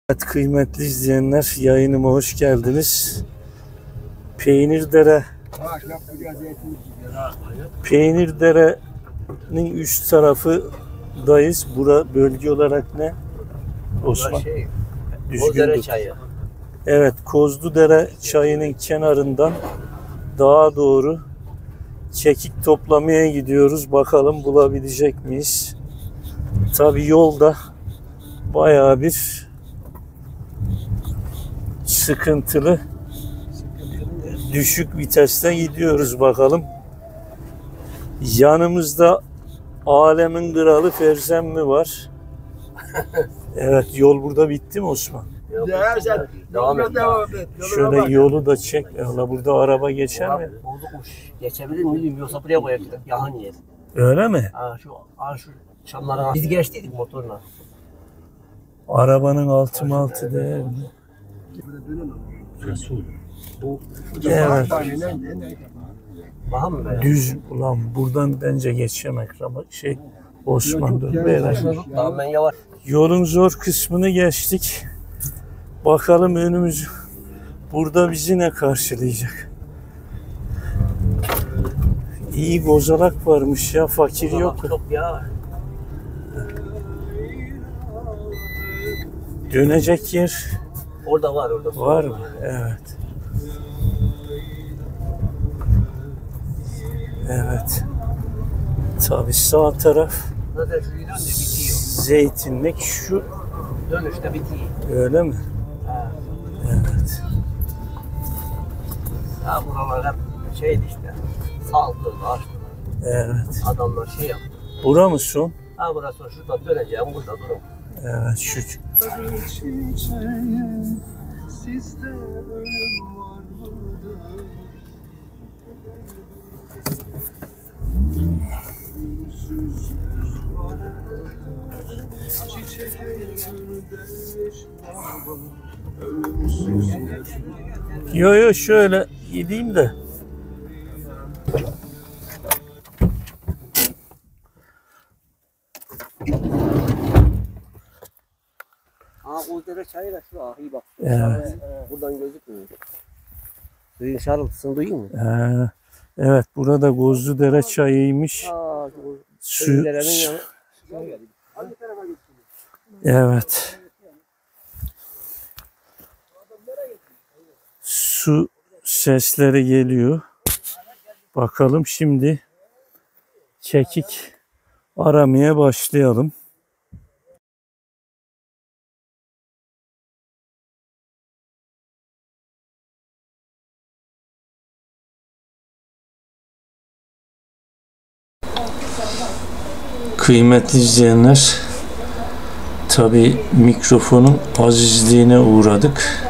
Evet, kıymetli izleyenler, yayınıma hoş geldiniz. Peynirdere'nin üst tarafındayız. Bura bölge olarak ne? Osman. Kozdere çayı. Evet, Kozludere çayının kenarından dağa doğru kekik toplamaya gidiyoruz. Bakalım bulabilecek miyiz? Tabii yolda bayağı bir sıkıntılı, düşük viteste gidiyoruz bakalım. Yanımızda alemin kralı Ferzan mı var? Evet, yol burada bitti mi Osman? Devam et. Şöyle yolu da çek. Allah, burada araba geçer mi? Geçebilir mi bilmiyorum, yoksa buraya koyalım. Yahan yer. Öyle mi? Şu çamlara. Biz geçtiydik motorla. Arabanın altı değil mi? Evet. Baha mı be? Düz ulan, buradan bence geçemek ama Osman dur beyler. Tamam, ben yavaş. Yolun zor kısmını geçtik. Bakalım önümüz burada bizi ne karşılayacak. İyi gozalak varmış ya, fakir yok. Çok ya. Dönecek yer Orada var, orada. var mı? Evet. Evet. Tabii sağ taraf Zaten şu dönünce bitiyor. zeytinlik, şu Dönüşte bitiyor. öyle mi? Ha. Evet. Ya buralar hep şeydi işte. Saldı, açtı. Evet. Adamlar şey yaptı. Bura mı son? Ha, burası şuradan döneceğim, burada durun. Evet, şu. Yo şöyle gideyim de. Kozdere çayı da şu iyi bak. Evet. Buradan gözükmüyor. Suyun şarıltısını duyuyor musun? Evet, burada Kozludere çayıymış. Su. Evet. Su sesleri geliyor. Bakalım şimdi kekik aramaya başlayalım. Kıymetli izleyenler, tabi mikrofonun azizliğine uğradık.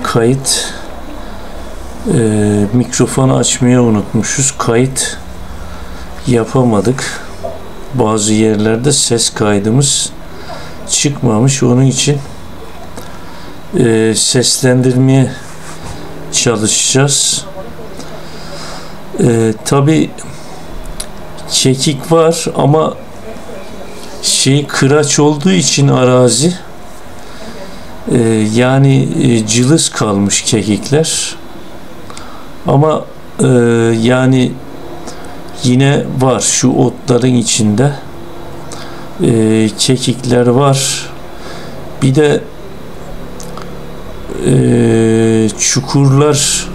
Kayıt mikrofonu açmayı unutmuşuz. Kayıt yapamadık. Bazı yerlerde ses kaydımız çıkmamış. Onun için seslendirmeye çalışacağız. Tabi kekik var ama kıraç olduğu için arazi, yani cılız kalmış kekikler, ama yani yine var şu otların içinde kekikler var. Bir de çukurlar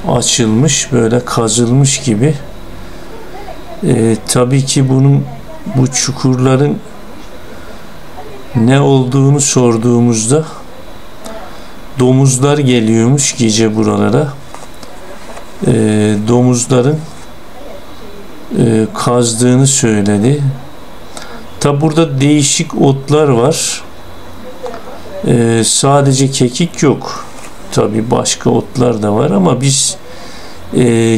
açılmış, böyle kazılmış gibi. Tabii ki bu çukurların ne olduğunu sorduğumuzda domuzlar geliyormuş gece buralara. Domuzların kazdığını söyledi. Tabi burada değişik otlar var. Sadece kekik yok. Tabi başka otlar da var ama biz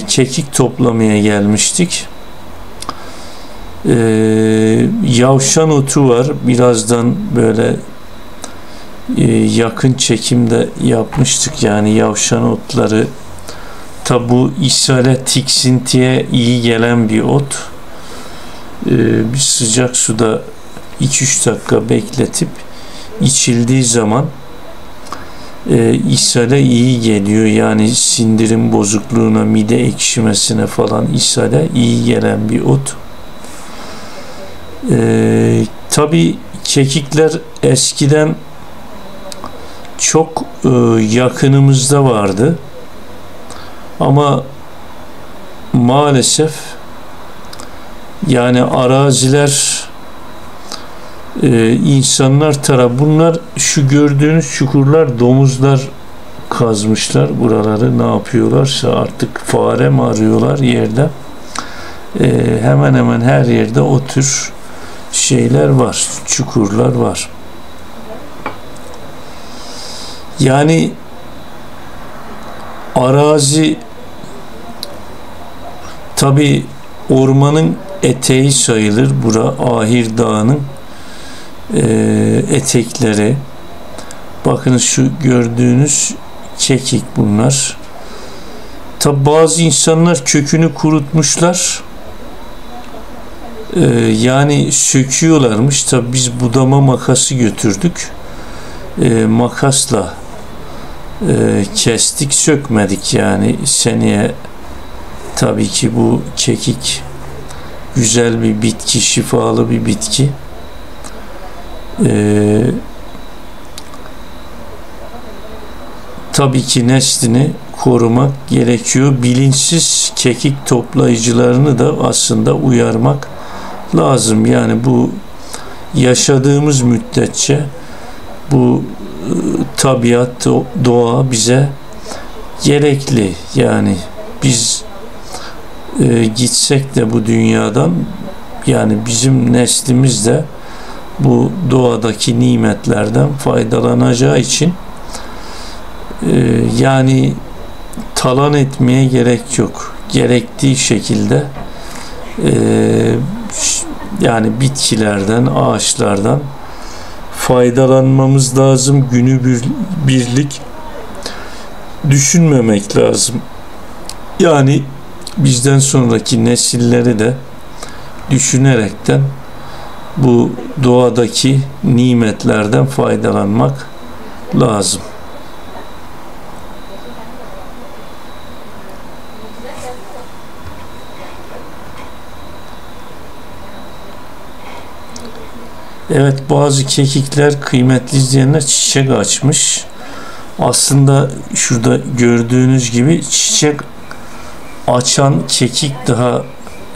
kekik toplamaya gelmiştik. Yavşan otu var. Birazdan böyle yakın çekimde yapmıştık. Yani yavşan otları, tabi bu ishale, tiksintiye iyi gelen bir ot. Bir sıcak suda 2-3 dakika bekletip içildiği zaman ishale iyi geliyor. Yani sindirim bozukluğuna, mide ekşimesine falan ishale iyi gelen bir ot. Tabii kekikler eskiden çok yakınımızda vardı. Ama maalesef yani araziler insanlar bunlar şu gördüğünüz çukurlar domuzlar kazmışlar buraları, ne yapıyorlarsa artık, fare mi arıyorlar yerde. Hemen hemen her yerde o tür şeyler var, çukurlar var. Yani arazi tabi ormanın eteği sayılır. Bura Ahir Dağı'nın etekleri. Bakın şu gördüğünüz kekik bunlar. Tabi bazı insanlar kökünü kurutmuşlar. Yani söküyorlarmış. Tabi biz budama makası götürdük. Makasla kestik, sökmedik yani. Seneye tabii ki bu kekik güzel bir bitki, şifalı bir bitki. Tabii ki neslini korumak gerekiyor. Bilinçsiz kekik toplayıcılarını da aslında uyarmak lazım. Yani bu yaşadığımız müddetçe bu tabiat, doğa bize gerekli. Yani biz gitsek de bu dünyadan, yani bizim neslimiz de bu doğadaki nimetlerden faydalanacağı için yani talan etmeye gerek yok. Gerektiği şekilde yani bitkilerden, ağaçlardan faydalanmamız lazım. Günübirlik düşünmemek lazım. Yani bizden sonraki nesilleri de düşünerekten bu doğadaki nimetlerden faydalanmak lazım. Evet, bazı kekikler kıymetli izleyenler çiçek açmış. Aslında şurada gördüğünüz gibi çiçek açan kekik daha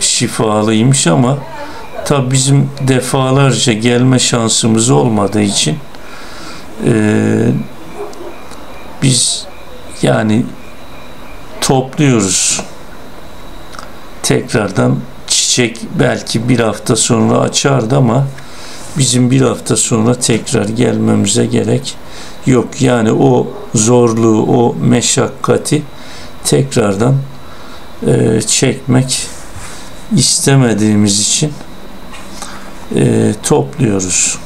şifalıymış ama tabi bizim defalarca gelme şansımız olmadığı için biz yani topluyoruz. Tekrardan çiçek belki bir hafta sonra açardı ama bizim bir hafta sonra tekrar gelmemize gerek yok. Yani o zorluğu, o meşakkati tekrardan çekmek istemediğimiz için topluyoruz.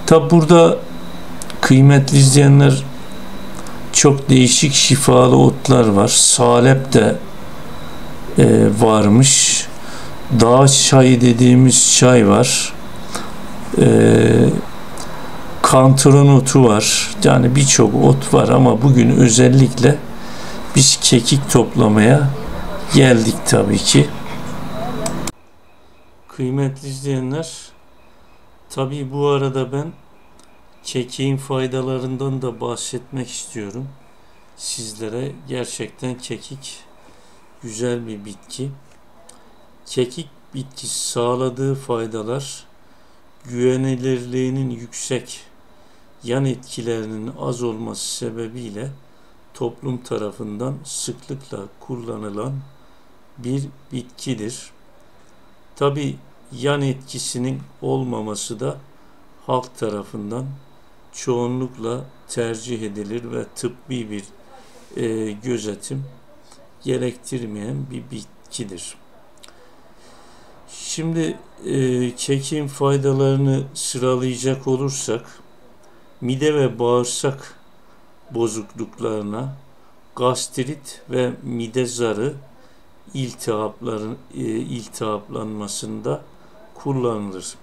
Tabi burada kıymetli izleyenler çok değişik şifalı otlar var. Salep de varmış. Dağ çayı dediğimiz çay var. Kantaron otu var. Yani birçok ot var ama bugün özellikle biz kekik toplamaya geldik tabii ki. Kıymetli izleyenler, tabii bu arada ben kekiğin faydalarından da bahsetmek istiyorum sizlere. Gerçekten kekik güzel bir bitki. Kekik bitkisi sağladığı faydalar: güvenilirliğinin yüksek, yan etkilerinin az olması sebebiyle toplum tarafından sıklıkla kullanılan bir bitkidir. Tabi yan etkisinin olmaması da halk tarafından çoğunlukla tercih edilir ve tıbbi bir gözetim gerektirmeyen bir bitkidir. Şimdi kekiğin faydalarını sıralayacak olursak, mide ve bağırsak bozukluklarına, gastrit ve mide zarı iltihaplanmasında kullanılır.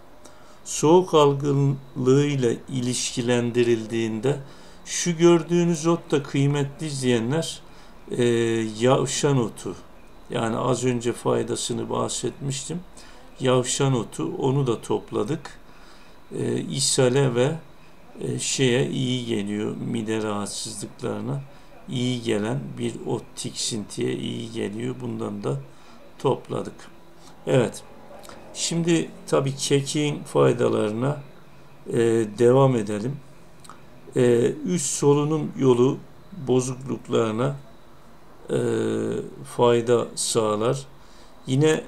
Soğuk algınlığıyla ilişkilendirildiğinde şu gördüğünüz ot da kıymetli izleyenler yavşan otu. Yani az önce faydasını bahsetmiştim. Yavşan otu, onu da topladık. İshale ve şeye iyi geliyor, mide rahatsızlıklarına iyi gelen bir ot, tiksintiye iyi geliyor. Bundan da topladık. Evet. Şimdi tabii kekiğin faydalarına devam edelim. Üst solunum yolu bozukluklarına fayda sağlar. Yine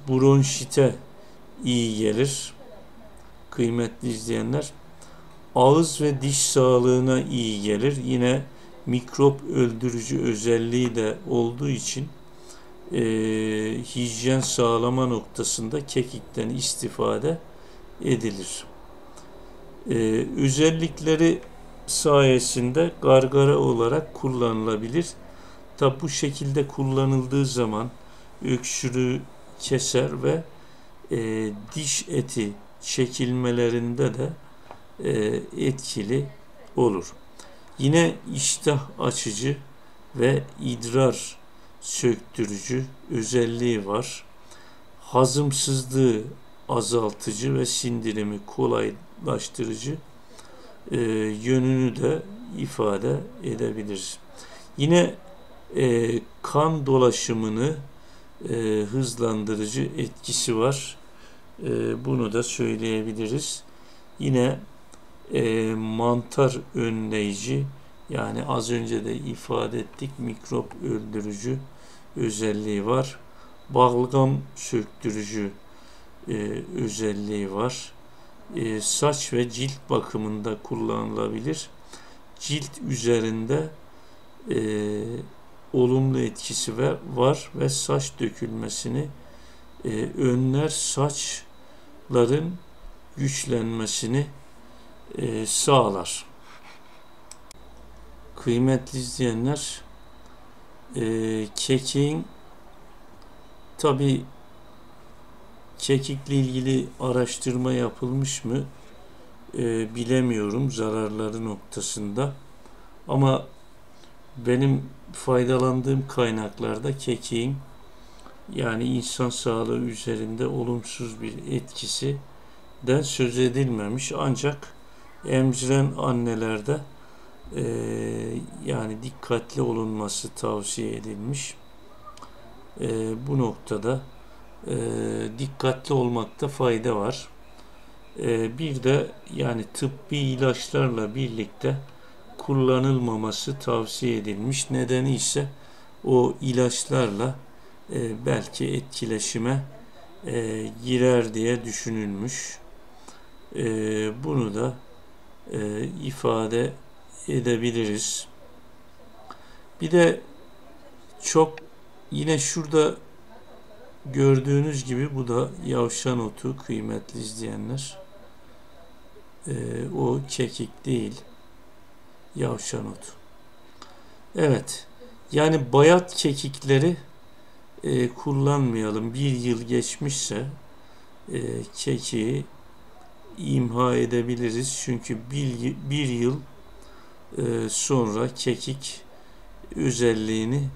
bronşite iyi gelir. Kıymetli izleyenler. Ağız ve diş sağlığına iyi gelir. Yine mikrop öldürücü özelliği de olduğu için hijyen sağlama noktasında kekikten istifade edilir. Özellikleri sayesinde gargara olarak kullanılabilir. Tabi bu şekilde kullanıldığı zaman öksürüğü keser ve diş eti çekilmelerinde de etkili olur. Yine iştah açıcı ve idrar söktürücü özelliği var. Hazımsızlığı azaltıcı ve sindirimi kolaylaştırıcı yönünü de ifade edebiliriz. Yine kan dolaşımını hızlandırıcı etkisi var. Bunu da söyleyebiliriz. Yine mantar önleyici, yani az önce de ifade ettik, mikrop öldürücü özelliği var. Balgam söktürücü özelliği var. Saç ve cilt bakımında kullanılabilir. Cilt üzerinde olumlu etkisi var ve saç dökülmesini önler, saçların güçlenmesini sağlar. Kıymetli izleyenler, kekiğin tabi kekikle ilgili araştırma yapılmış mı bilemiyorum zararları noktasında, ama benim faydalandığım kaynaklarda kekiğin yani insan sağlığı üzerinde olumsuz bir etkisinden söz edilmemiş, ancak emziren annelerde yani dikkatli olunması tavsiye edilmiş. Bu noktada dikkatli olmakta fayda var. Bir de yani tıbbi ilaçlarla birlikte kullanılmaması tavsiye edilmiş. Nedeni ise o ilaçlarla belki etkileşime girer diye düşünülmüş. Bunu da ifade edebiliriz. Bir de çok yine şurada gördüğünüz gibi bu da yavşan otu kıymetli izleyenler. O kekik değil, yavşan otu. Evet, yani bayat kekikleri kullanmayalım. Bir yıl geçmişse kekiği imha edebiliriz. Çünkü bir yıl sonra kekik özelliğini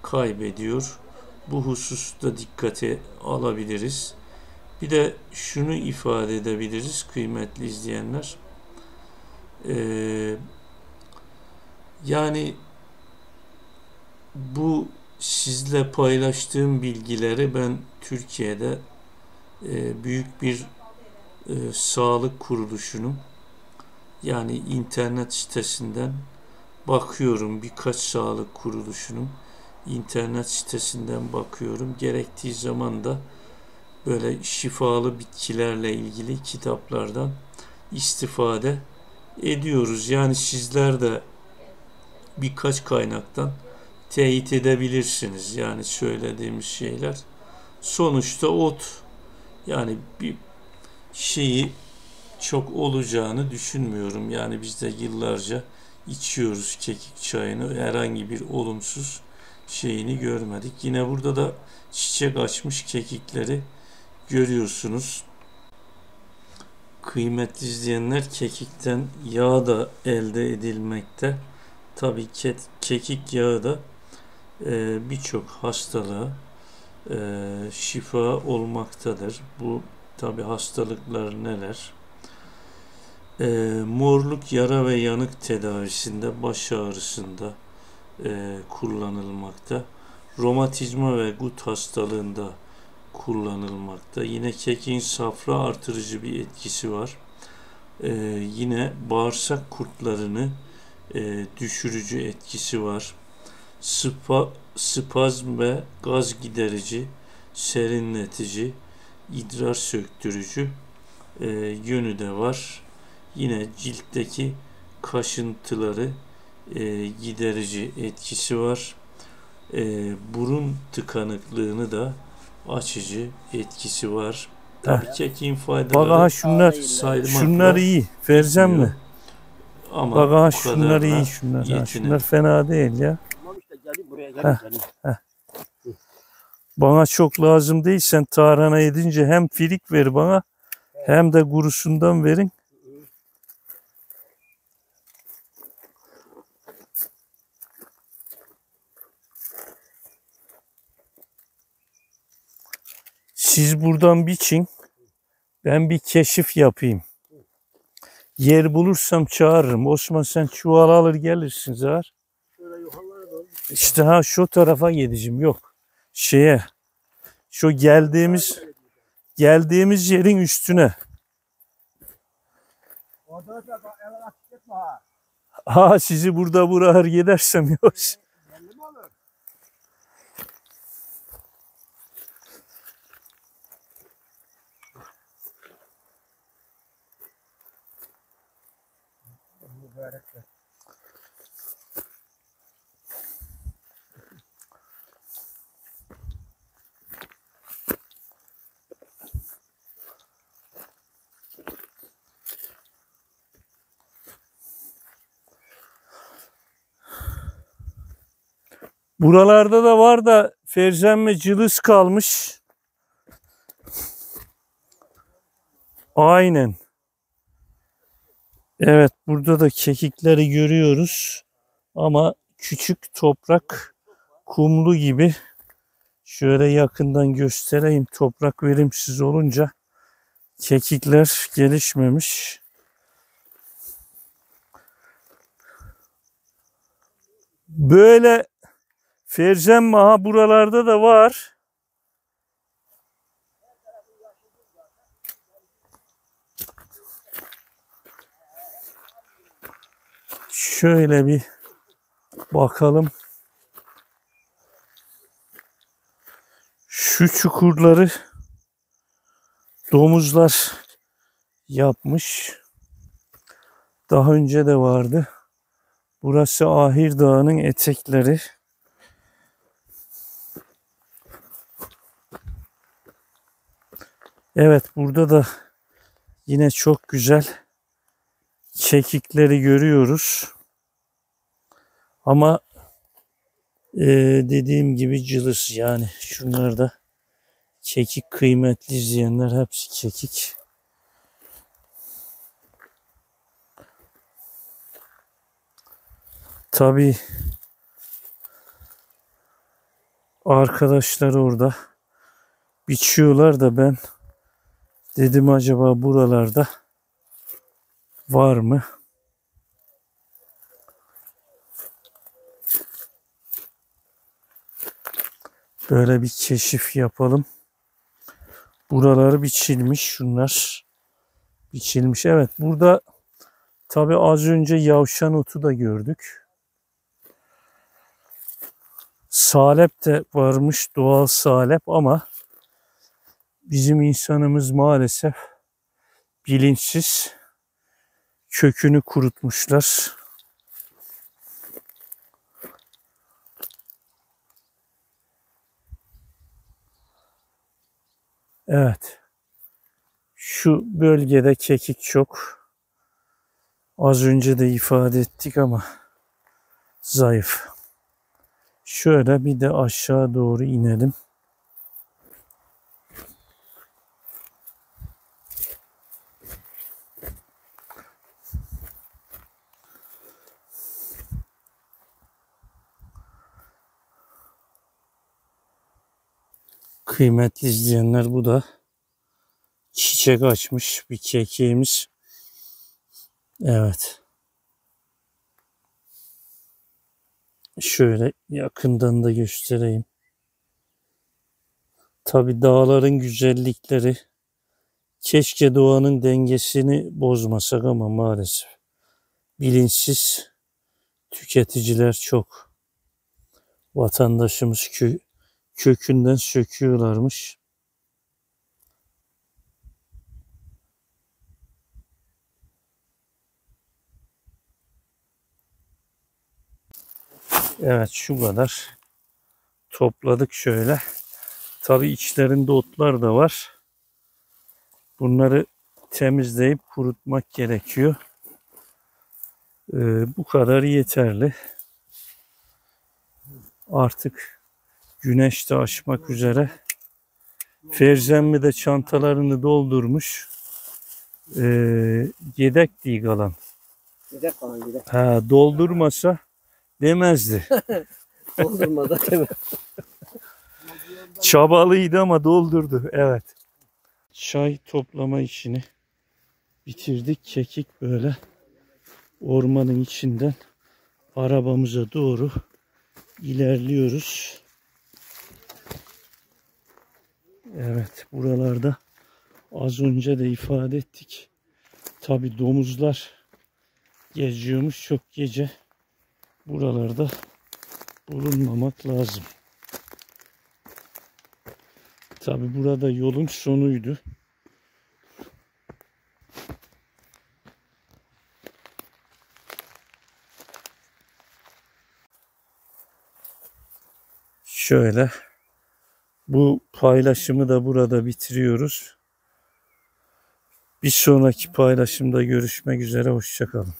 kaybediyor. Bu hususta dikkate alabiliriz. Bir de şunu ifade edebiliriz kıymetli izleyenler. Yani bu sizle paylaştığım bilgileri ben Türkiye'de büyük bir sağlık kuruluşunun, yani internet sitesinden bakıyorum, birkaç sağlık kuruluşunun internet sitesinden bakıyorum. Gerektiği zaman da böyle şifalı bitkilerle ilgili kitaplardan istifade ediyoruz. Yani sizler de birkaç kaynaktan teyit edebilirsiniz. Yani söylediğimiz şeyler. Sonuçta ot, yani bir şeyi çok olacağını düşünmüyorum. Yani biz de yıllarca içiyoruz kekik çayını. Herhangi bir olumsuz şeyini görmedik. Yine burada da çiçek açmış kekikleri görüyorsunuz. Kıymetli izleyenler, kekikten yağ da elde edilmekte. Tabii kekik yağı da birçok hastalığa şifa olmaktadır. Bu tabii hastalıklar neler? Morluk, yara ve yanık tedavisinde, baş ağrısında kullanılmakta. Romatizma ve gut hastalığında kullanılmakta. Yine kekiğin safra artırıcı bir etkisi var. Yine bağırsak kurtlarını düşürücü etkisi var. Spazm ve gaz giderici, serinletici, idrar söktürücü yönü de var. Yine ciltteki kaşıntıları giderici etkisi var. Burun tıkanıklığını da açıcı etkisi var. Tabii kekiğin faydaları Bak aha şunlar iyi. Vereceğim mi? Ama bak aha bu şunlar kadarla iyi şunlar. Ha, yetinelim. şunlar fena değil ya. Tamam işte gelin buraya gelin. Bana çok lazım değil. Sen tarhana yedince hem filik ver bana hem de kurusundan verin. Siz buradan biçin. Ben bir keşif yapayım. Yer bulursam çağırırım. Osman sen çuval alır gelirsin Zahar. İşte ha şu tarafa gideceğim. Yok. Şu geldiğimiz yerin üstüne. Ha sizi burada bırakır gidersem yok. Buralarda da var da ferzenme cılız kalmış. Aynen. Evet burada da kekikleri görüyoruz. Ama küçük toprak kumlu gibi. Şöyle yakından göstereyim. Toprak verimsiz olunca kekikler gelişmemiş. Böyle ferzenme aha buralarda da var. Şöyle bir bakalım. Şu çukurları domuzlar yapmış. Daha önce de vardı. Burası Ahir Dağı'nın etekleri. Evet burada da yine çok güzel kekikleri görüyoruz. Ama dediğim gibi cılız yani şunlar da kekik kıymetli izleyenler hepsi kekik. Tabii arkadaşlar orada biçiyorlar da ben dedim acaba buralarda var mı? Böyle bir keşif yapalım. Buraları biçilmiş şunlar. Biçilmiş. Evet burada tabii az önce yavşan otu da gördük. Salep de varmış, doğal salep ama bizim insanımız maalesef bilinçsiz kökünü kurutmuşlar. Evet. Şu bölgede kekik çok. Az önce de ifade ettik ama zayıf. Şöyle bir de aşağı doğru inelim. Kıymetli izleyenler, bu da çiçek açmış bir kekiğimiz. Evet. Şöyle yakından da göstereyim. Tabii dağların güzellikleri, keşke doğanın dengesini bozmasak ama maalesef bilinçsiz tüketiciler çok. Vatandaşımız kökünden söküyorlarmış. Evet, şu kadar topladık şöyle. Tabii içlerinde otlar da var. Bunları temizleyip kurutmak gerekiyor. Bu kadar yeterli. Artık güneş de açmak üzere. Ferzemmi de çantalarını doldurmuş. Yedek değil kalan. Yedek kalan yedek. Ha, doldurmasa demezdi. Doldurmadı değil mi? Çabalıydı ama doldurdu. Evet. Çay toplama işini bitirdik. Kekik böyle ormanın içinden arabamıza doğru ilerliyoruz. Evet, buralarda az önce de ifade ettik. Tabi domuzlar geziyormuş, çok gece buralarda bulunmamak lazım. Tabi burada yolun sonuydu. Şöyle bu paylaşımı da burada bitiriyoruz. Bir sonraki paylaşımda görüşmek üzere. Hoşça kalın.